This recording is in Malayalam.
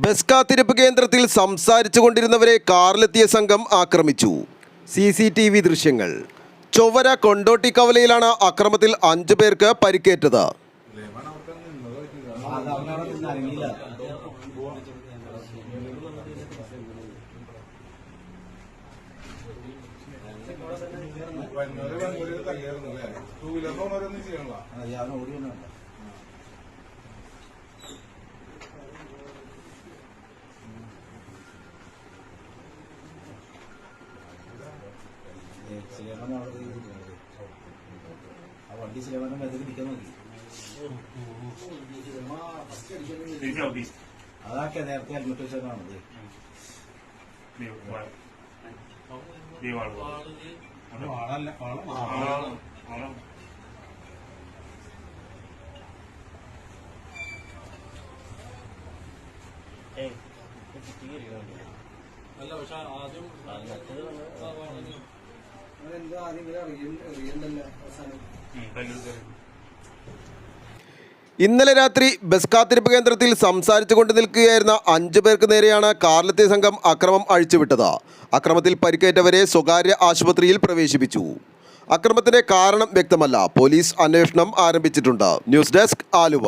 ബസ് കാത്തിരിപ്പ് കേന്ദ്രത്തിൽ സംസാരിച്ചു കൊണ്ടിരുന്നവരെ കാറിലെത്തിയ സംഘം ആക്രമിച്ചു. CCTV ദൃശ്യങ്ങൾ. ചൊവ്വര കൊണ്ടോട്ടി കവലയിലാണ് അക്രമത്തിൽ 5 പേർക്ക് പരിക്കേറ്റത്. അതൊക്കെ നേരത്തെ ഹെൽമെറ്റ് വെച്ചതാണത്. അല്ല പക്ഷെ ആദ്യം ഇന്നലെ രാത്രി ബസ് കാത്തിരിപ്പ് കേന്ദ്രത്തിൽ സംസാരിച്ചു കൊണ്ട് നിൽക്കുകയായിരുന്ന 5 പേർക്ക് നേരെയാണ് കാറിലെത്തിയ സംഘം അക്രമം അഴിച്ചുവിട്ടത്. അക്രമത്തിൽ പരിക്കേറ്റവരെ സ്വകാര്യ ആശുപത്രിയിൽ പ്രവേശിപ്പിച്ചു. അക്രമത്തിന്റെ കാരണം വ്യക്തമല്ല. പോലീസ് അന്വേഷണം ആരംഭിച്ചിട്ടുണ്ട്. News desk Aluva.